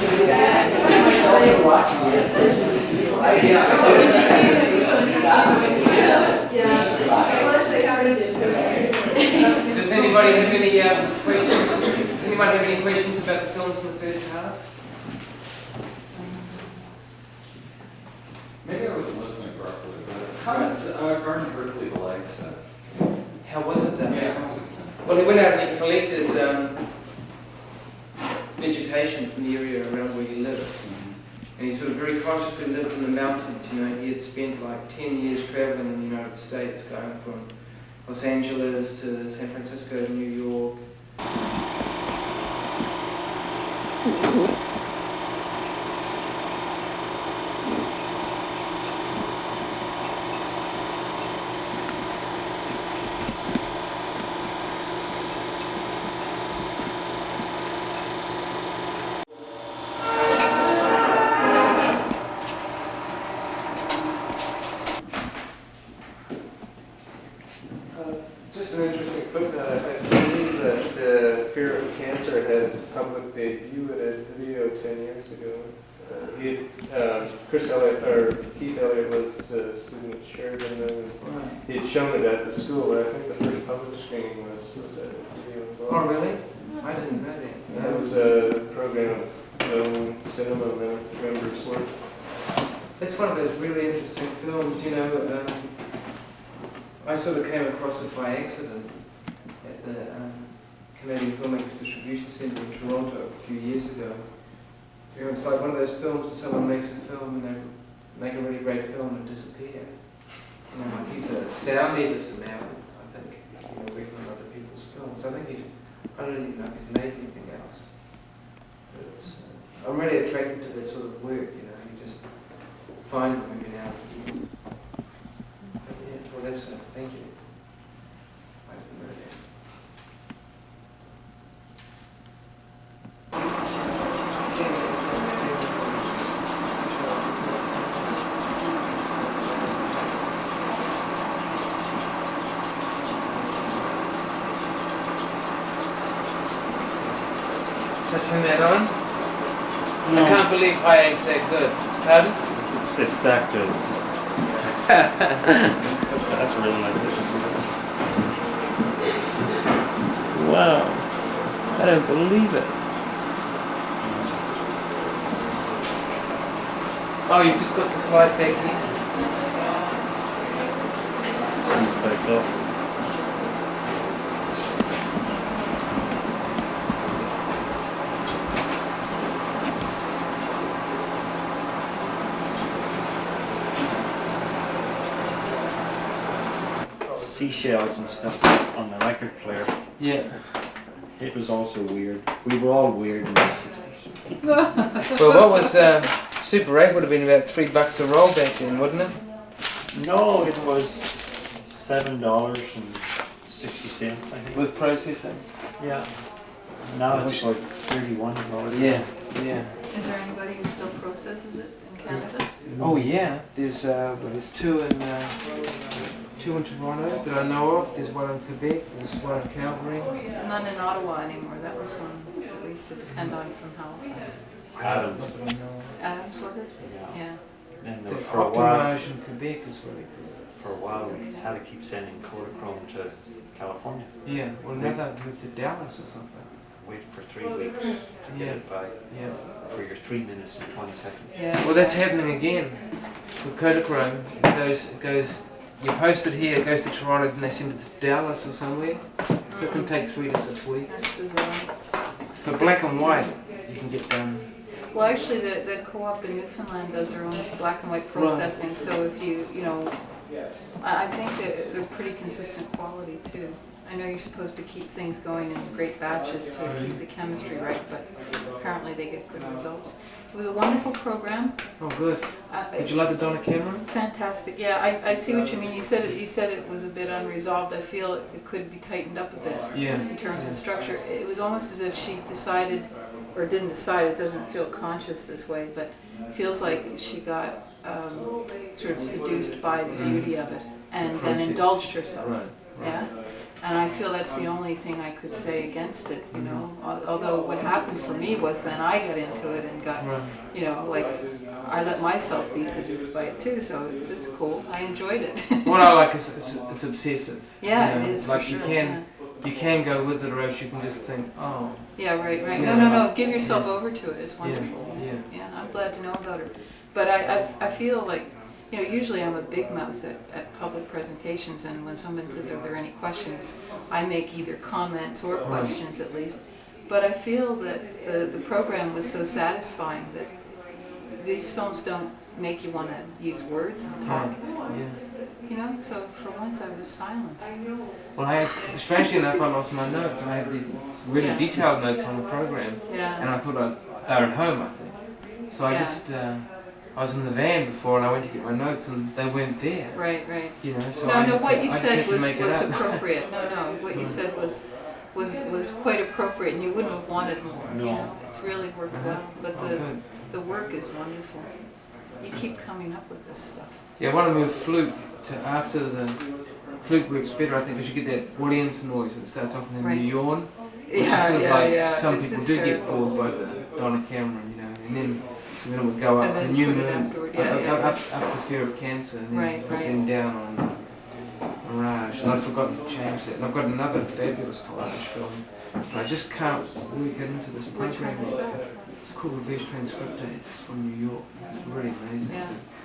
Does anybody have any questions? Does anyone have any questions about the films in the first half? Maybe I wasn't listening properly, but how does Garden Berkeley the light set? How was it done? Yeah, how was it done? Well, he went out and he collected vegetation from the area around where he lived. And he sort of very consciously lived in the mountains. You know, he had spent like 10 years traveling in the United States, going from Los Angeles to San Francisco to New York. Just an interesting footnote. I believe that Fear of Cancer had its public debut at a video 10 years ago. Chris Elliott, or Keith Elliott, was a student at Sheridan, and he had shown it at the school. I think the first public screening was at a video. Oh, really? I didn't know that. That was a program of cinema members' work. It's one of those really interesting films, you know. I sort of came across it by accident at the Canadian Filmmakers Distribution Centre in Toronto a few years ago. You know, it's like one of those films that someone makes a film and they make a really great film and disappear. You know, like he's a sound editor now, I think, you know, working on other people's films. I think I don't even know if he's made anything else. It's, I'm really attracted to that sort of work, you know, you just find them every now and then. Well, that's thank you. I didn't know that. Should I turn that on? No. I can't believe Hayek's that good. Pardon? It's that good. That's a really nice picture. Wow. I don't believe it. Oh, you just got the slide back here. Seems by itself. Seashells and stuff on the record player. Yeah. It was also weird. We were all weird in the 60s. Well, what was Super 8 would have been about $3 a roll back then, wouldn't it? No, it was $7.60, I think. With processing. Yeah. Now it's like $31. Yeah, yeah. Is there anybody who still processes it in Canada? Oh yeah, there's two in Toronto that I know of. There's one in Quebec. There's one in Calgary. None in Ottawa anymore. That was one that we used to depend on from Halifax. Adams. Adams, was it? Yeah. Yeah. And The for a while, Optimage in Quebec is what it is. we had to keep sending Kodachrome to California. Yeah. Well, now they've moved to Dallas or something. Wait for 3 weeks to get it back Yeah. for your 3 minutes and 20 seconds. Yeah. Well, that's happening again with Kodachrome. It goes. You post it here, it goes to Toronto, and they send it to Dallas or somewhere. So it can take 3 to 6 weeks. That's bizarre. For black and white, you can get done. Well, actually, the co-op in Newfoundland does their own black and white processing. So if you know, I think that they're pretty consistent quality too. I know you're supposed to keep things going in great batches to keep the chemistry right, but apparently they get good results. It was a wonderful program. Oh, good. Did you like the Donna Cameron? Fantastic. Yeah, I see what you mean. You said it was a bit unresolved. I feel it could be tightened up a bit in terms of structure. It was almost as if she decided, or didn't decide. It doesn't feel conscious this way, but it feels like she got sort of seduced by the beauty of it and then indulged herself. Right. Yeah. And I feel that's the only thing I could say against it, you know. Although what happened for me was then I got into it and got, Right. you know, like I let myself be seduced by it too. So it's cool. I enjoyed it. What I like is it's obsessive. Yeah, you know, it is like for sure. you can go with it, or else you can just think, oh. Yeah, right. Yeah. No. Give yourself over to it. It's wonderful. Yeah. Yeah, I'm glad to know about her. But I feel like, you know, usually I'm a big mouth at public presentations, and when someone says, are there any questions, I make either comments or questions at least. But I feel that the program was so satisfying that these films don't make you want to use words and talk. Yeah. You know, so for once I was silenced. Well, strangely enough, I lost my notes. I have these really Yeah. detailed notes on the program, and Yeah, I thought they were at home, I think. So I Yeah. just, I was in the van before, and I went to get my notes, and they weren't there. right. You know, so No, I no, had what to- you I said had to was make it up. appropriate. No, what you said was quite appropriate, and you wouldn't have wanted more. No. You know, it's really worked Uh-huh. well. But Oh, good. the work is wonderful. You keep coming up with this stuff. Yeah, I want to move flute to after the flute works better. I think we should get that audience noise when it starts off and then Right. you yawn. Which is sort of like some It's people do get hysterical. bored by the Donna Cameron, you know, and then it would go up And to then New put it Moon, afterward, up to Fear of Cancer, and then Right, right. then down on Mirage. And I've forgotten to change that. And I've got another fabulous collage film, but I just can't really get into this Which program. one is that? It's called Reverse Transcriptase. It's from New York. It's really amazing. Yeah.